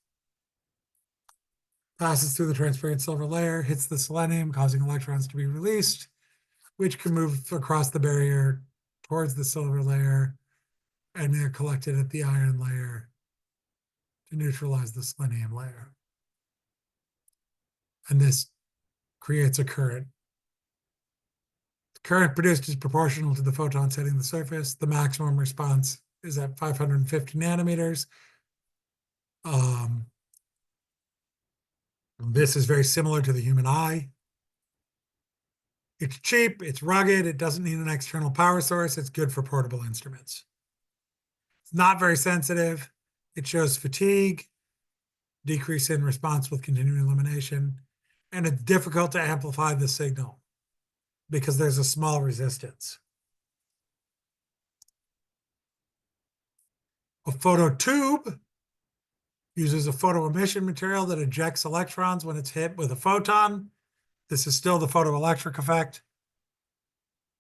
passes through the transparent silver layer, hits the selenium, causing electrons to be released, which can move across the barrier towards the silver layer, and they're collected at the iron layer to neutralize the selenium layer. And this creates a current. The current produced is proportional to the photons hitting the surface. The maximum response is at 550 nanometers. This is very similar to the human eye. It's cheap, it's rugged, it doesn't need an external power source, it's good for portable instruments. It's not very sensitive. It shows fatigue, decrease in response with continuing illumination, and it's difficult to amplify the signal because there's a small resistance. A phototube uses a photoemission material that ejects electrons when it's hit with a photon. This is still the photoelectric effect.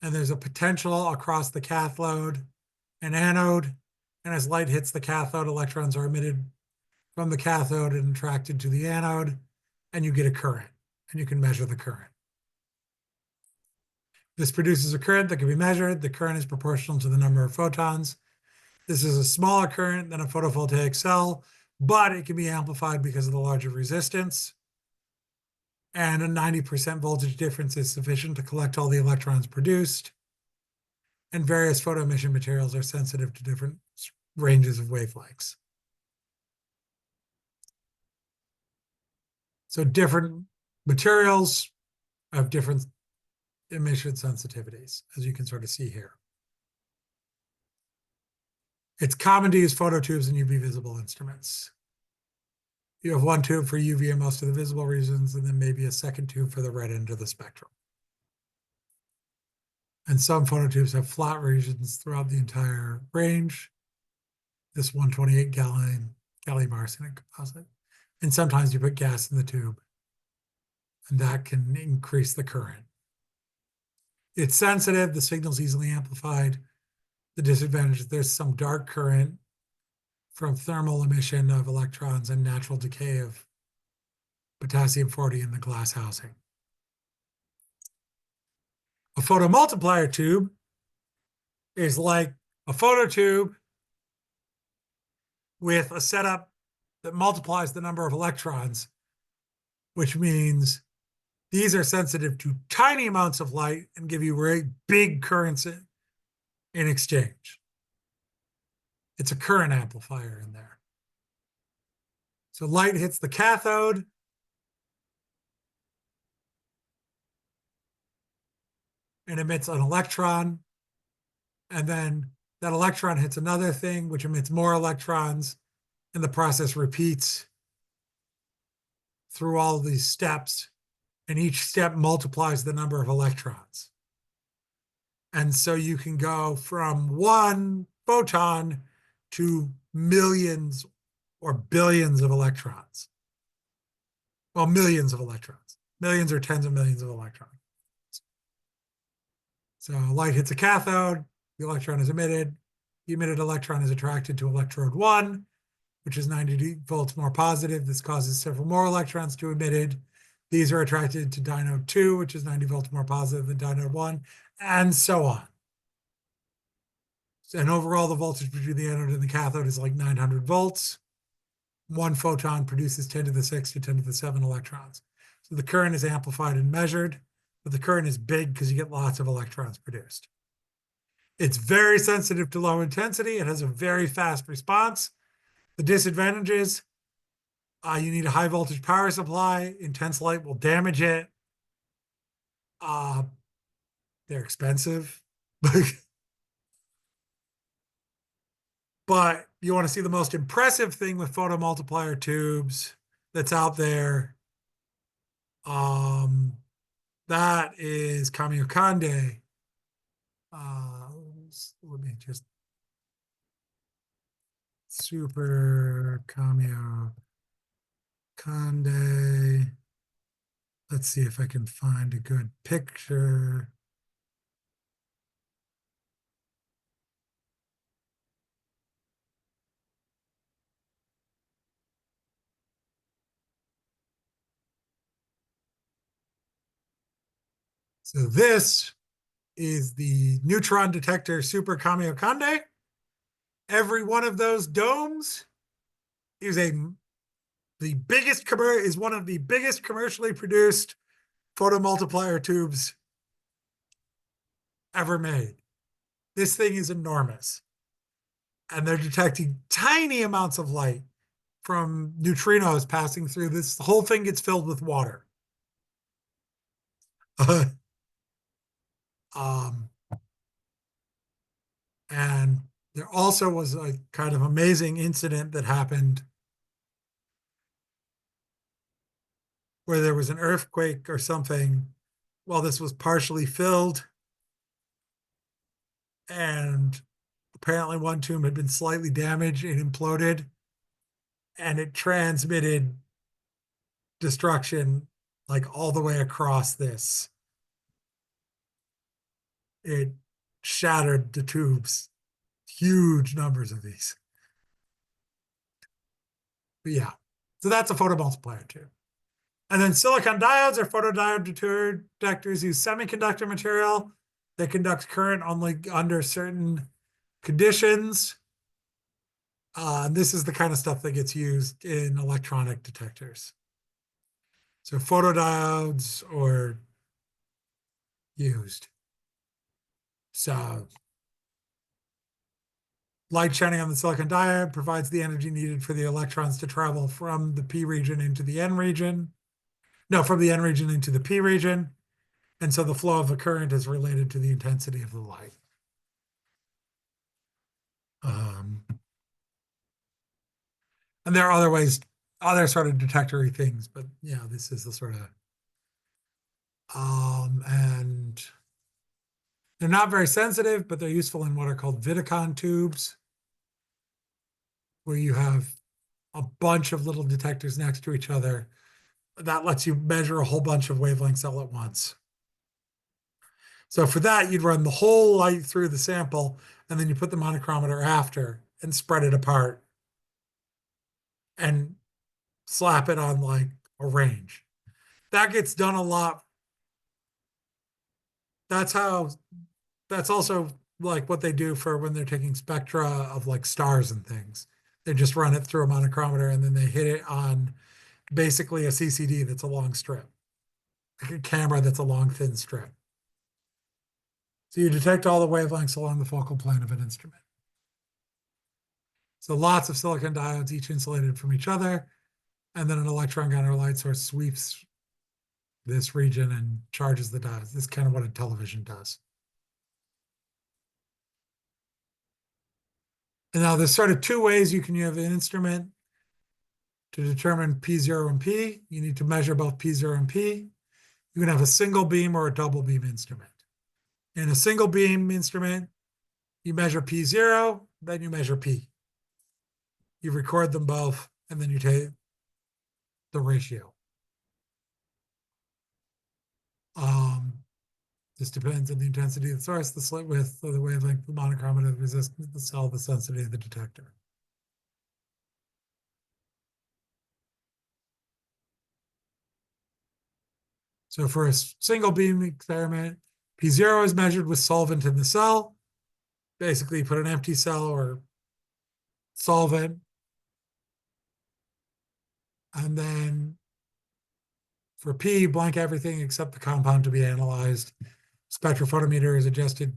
And there's a potential across the cathode and anode. And as light hits the cathode, electrons are emitted from the cathode and attracted to the anode, and you get a current, and you can measure the current. This produces a current that can be measured. The current is proportional to the number of photons. This is a smaller current than a photovoltaic cell, but it can be amplified because of the larger resistance. And a 90% voltage difference is sufficient to collect all the electrons produced. And various photoemission materials are sensitive to different ranges of wavelengths. So different materials have different emission sensitivities, as you can sort of see here. It's common to use phototubes in UV visible instruments. You have one tube for UV and most of the visible regions, and then maybe a second tube for the red end of the spectrum. And some phototubes have flat regions throughout the entire range. This 128 gallium arsenic composite. And sometimes you put gas in the tube, and that can increase the current. It's sensitive, the signal's easily amplified. The disadvantage is there's some dark current from thermal emission of electrons and natural decay of potassium-40 in the glass housing. A photomultiplier tube is like a phototube with a setup that multiplies the number of electrons, which means these are sensitive to tiny amounts of light and give you very big currents in exchange. It's a current amplifier in there. So light hits the cathode. And emits an electron. And then that electron hits another thing, which emits more electrons. And the process repeats through all of these steps. And each step multiplies the number of electrons. And so you can go from one photon to millions or billions of electrons. Well, millions of electrons. Millions or tens of millions of electrons. So light hits a cathode, the electron is emitted. The emitted electron is attracted to electrode 1, which is 90 volts more positive. This causes several more electrons to be emitted. These are attracted to dynode 2, which is 90 volts more positive than dynode 1, and so on. And overall, the voltage between the anode and the cathode is like 900 volts. One photon produces 10 to the 6 to 10 to the 7 electrons. So the current is amplified and measured, but the current is big because you get lots of electrons produced. It's very sensitive to low intensity. It has a very fast response. The disadvantage is you need a high voltage power supply. Intense light will damage it. They're expensive. But you want to see the most impressive thing with photomultiplier tubes that's out there. That is Kamiokande. Let me just Super Kamiokande. Let's see if I can find a good picture. So this is the neutron detector Super Kamiokande. Every one of those domes is one of the biggest commercially produced photomultiplier tubes ever made. This thing is enormous. And they're detecting tiny amounts of light from neutrinos passing through this. The whole thing gets filled with water. um, and there also was a kind of amazing incident that happened where there was an earthquake or something while this was partially filled. And apparently one tomb had been slightly damaged and imploded, and it transmitted destruction like all the way across this. It shattered the tubes, huge numbers of these. But yeah, so that's a photomultiplier tube. And then silicon diodes or photodiode detectors use semiconductor material that conducts current only under certain conditions. This is the kind of stuff that gets used in electronic detectors. So photodiodes are used. So light shining on the silicon diode provides the energy needed for the electrons to travel from the P region into the N region. No, from the N region into the P region. And so the flow of the current is related to the intensity of the light. And there are other ways, other sort of detectory things, but yeah, this is the sort of, and they're not very sensitive, but they're useful in what are called Vidicon tubes, where you have a bunch of little detectors next to each other. That lets you measure a whole bunch of wavelengths all at once. So for that, you'd run the whole light through the sample, and then you put the monochromator after and spread it apart and slap it on like a range. That gets done a lot. That's also like what they do for when they're taking spectra of like stars and things. They just run it through a monochromator and then they hit it on basically a CCD that's a long strip, like a camera that's a long, thin strip. So you detect all the wavelengths along the focal plane of an instrument. So lots of silicon diodes, each insulated from each other. And then an electron gun or light source sweeps this region and charges the diodes. This is kind of what a television does. And now there's sort of two ways you can have an instrument to determine P0 and P. You need to measure both P0 and P. You can have a single beam or a double beam instrument. In a single beam instrument, you measure P0, then you measure P. You record them both, and then you take the ratio. This depends on the intensity of the source, the slit width, or the wavelength, the monochromator, the resistance, the cell, the sensitivity of the detector. So for a single beam experiment, P0 is measured with solvent in the cell. Basically, you put an empty cell or solvent, and then for P, blank everything except the compound to be analyzed. Spectrophotometer is adjusted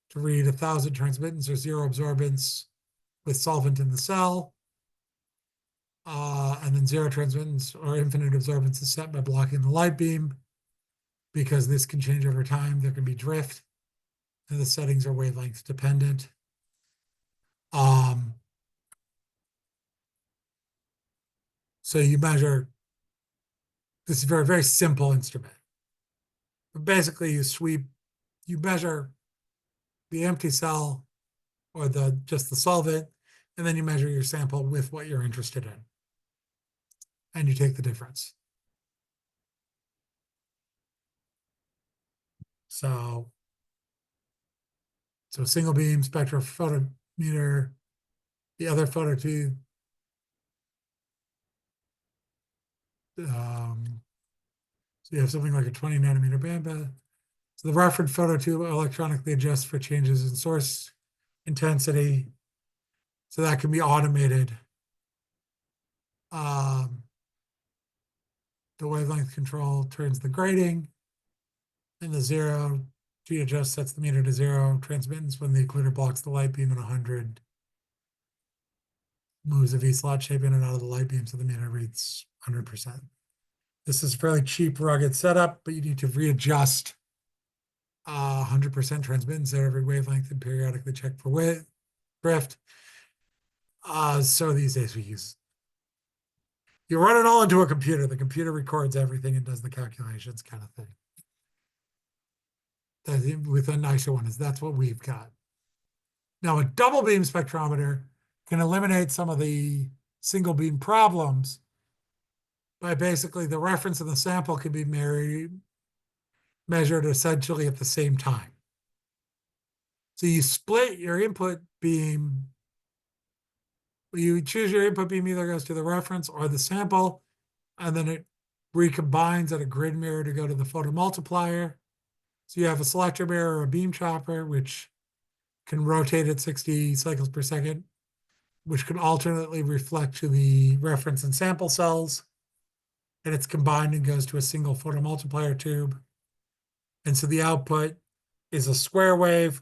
to read 1,000 transmittance or 0 absorbance with solvent in the cell. And then 0 transmittance or infinite absorbance is set by blocking the light beam. Because this can change over time, there can be drift, and the settings are wavelength dependent. So you measure, this is a very, very simple instrument. But basically you measure the empty cell or just the solvent, and then you measure your sample with what you're interested in. And you take the difference. So single beam spectrophotometer, the other phototube, So you have something like a 20 nanometer bandwidth. So the reference photo tube electronically adjusts for changes in source intensity. So that can be automated. The wavelength control turns the grading, and the 0G adjust sets the meter to 0. Transmittance when the occluder blocks the light beam at 100. Moves the V slot shape in and out of the light beam so the meter reads 100%. This is a fairly cheap, rugged setup, but you need to readjust 100% transmittance at every wavelength and periodically check for drift. So these days you run it all into a computer. The computer records everything and does the calculations kind of thing. With a nicer one that's what we've got. Now a double beam spectrometer can eliminate some of the single beam problems by basically the reference and the sample can be measured essentially at the same time. So you split your input beam. You choose your input beam either goes to the reference or the sample, and then it recombines at a grid mirror to go to the photomultiplier. So you have a selector mirror or a beam chopper, which can rotate at 60 cycles per second, which can alternately reflect to the reference and sample cells. And it's combined and goes to a single photomultiplier tube. And so the output is a square wave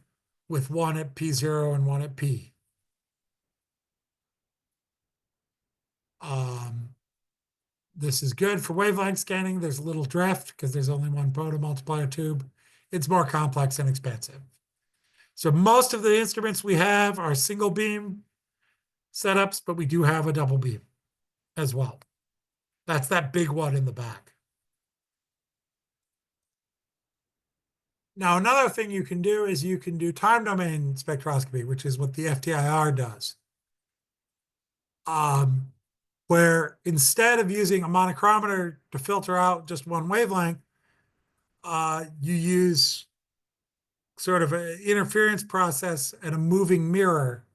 with one at P0 and one at P. This is good for wavelength scanning. There's a little drift because there's only one photomultiplier tube. It's more complex and expensive. So most of the instruments we have are single beam setups, but we do have a double beam as well. That's that big one in the back. Now, another thing you can do is you can do time domain spectroscopy, which is what the FTIR does. Where instead of using a monochromator to filter out just one wavelength, you use sort of an interference process and a moving mirror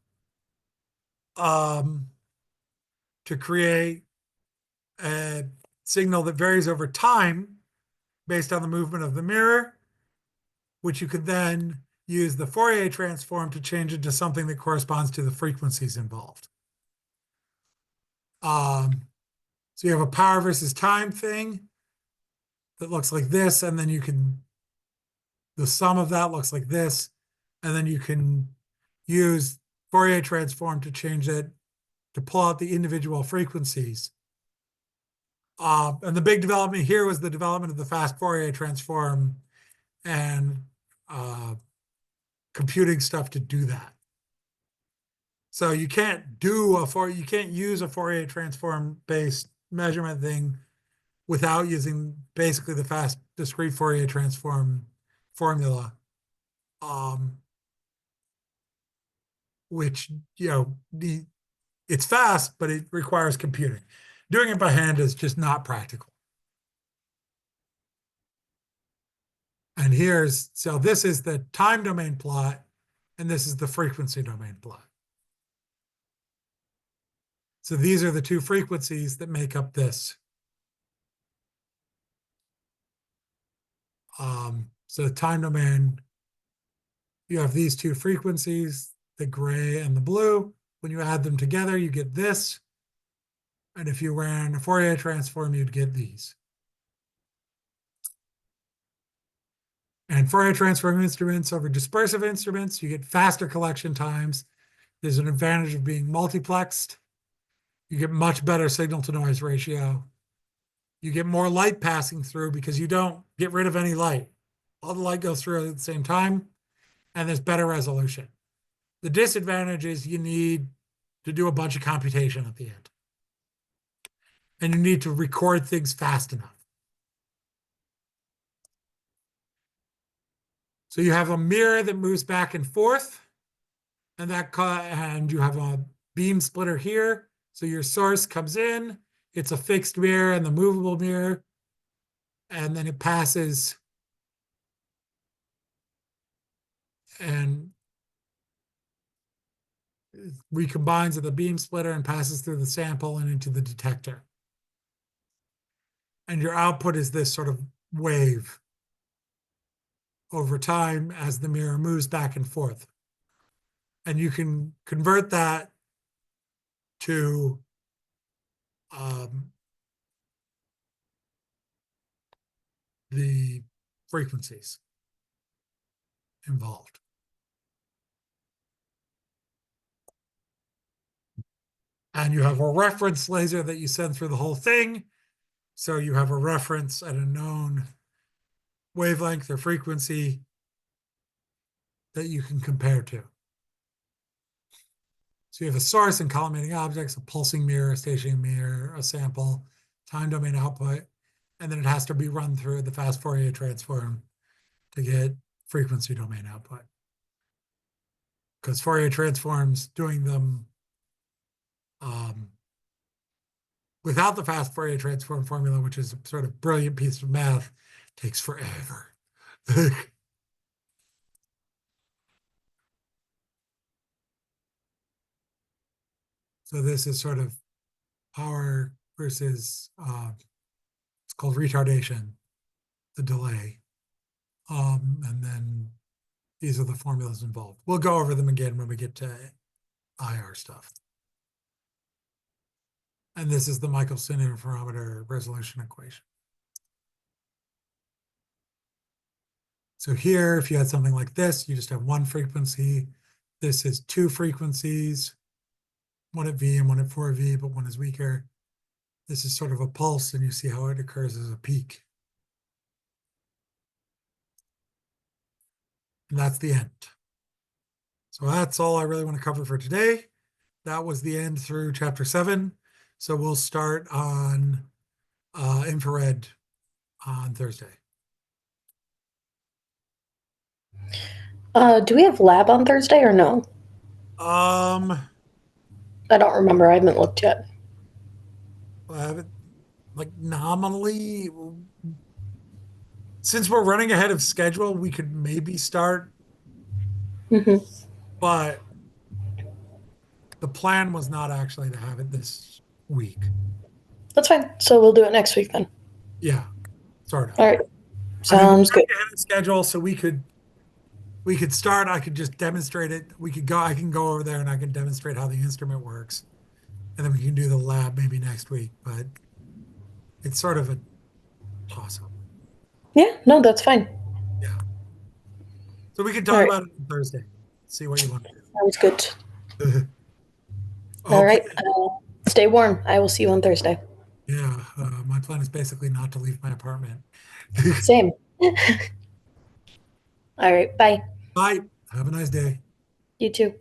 to create a signal that varies over time based on the movement of the mirror, which you could then use the Fourier transform to change it to something that corresponds to the frequencies involved. So you have a power versus time thing that looks like this, and then the sum of that looks like this, and then you can use Fourier transform to change it to pull out the individual frequencies. And the big development here was the development of the fast Fourier transform and computing stuff to do that. So you can't use a Fourier transform based measurement thing without using basically the fast discrete Fourier transform formula, which, it's fast, but it requires computing. Doing it by hand is just not practical. And so this is the time domain plot, and this is the frequency domain plot. So these are the two frequencies that make up this. So the time domain, you have these two frequencies, the gray and the blue. When you add them together, you get this. And if you ran a Fourier transform, you'd get these. And Fourier transform instruments over dispersive instruments, you get faster collection times. There's an advantage of being multiplexed. You get much better signal to noise ratio. You get more light passing through because you don't get rid of any light. All the light goes through at the same time, and there's better resolution. The disadvantage is you need to do a bunch of computation at the end. And you need to record things fast enough. So you have a mirror that moves back and forth, and you have a beam splitter here. So your source comes in, it's a fixed mirror and the movable mirror, and then it passes and recombines at the beam splitter and passes through the sample and into the detector. And your output is this sort of wave over time as the mirror moves back and forth. And you can convert that to the frequencies involved. And you have a reference laser that you send through the whole thing. So you have a reference at a known wavelength or frequency that you can compare to. So you have a source and collimating objects, a pulsing mirror, a stationary mirror, a sample, time domain output, and then it has to be run through the fast Fourier transform to get frequency domain output. Because Fourier transforms, doing them without the fast Fourier transform formula, which is a sort of brilliant piece of math, takes forever. So this is sort of power versus, it's called retardation, the delay. And then these are the formulas involved. We'll go over them again when we get to IR stuff. And this is the Michelson interferometer resolution equation. So here, if you had something like this, you just have one frequency. This is two frequencies, one at V and one at 4V, but one is weaker. This is sort of a pulse, and you see how it occurs as a peak. And that's the end. So that's all I really want to cover for today. That was the end through chapter 7. So we'll start on infrared on Thursday. Do we have lab on Thursday or no? I I don't remember. I haven't looked yet. Like nominally, since we're running ahead of schedule, we could maybe start, but the plan was not actually to have it this week. That's fine. So we'll do it next week then. Yeah, sort of. All right. I mean, we're Sounds good. running ahead of schedule, so we could start. I could just demonstrate it. I can go over there and I can demonstrate how the instrument works, and then we can do the lab maybe next week. But it's sort of a toss-up. Yeah, no, that's fine. Yeah. So we can All talk right. about it on Thursday. See what you want to Sounds good. do. All Okay. right. Stay warm. I will see you on Thursday. Yeah. My plan is basically not to leave my apartment. Same. All right. Bye. Bye. Have a nice day. You too.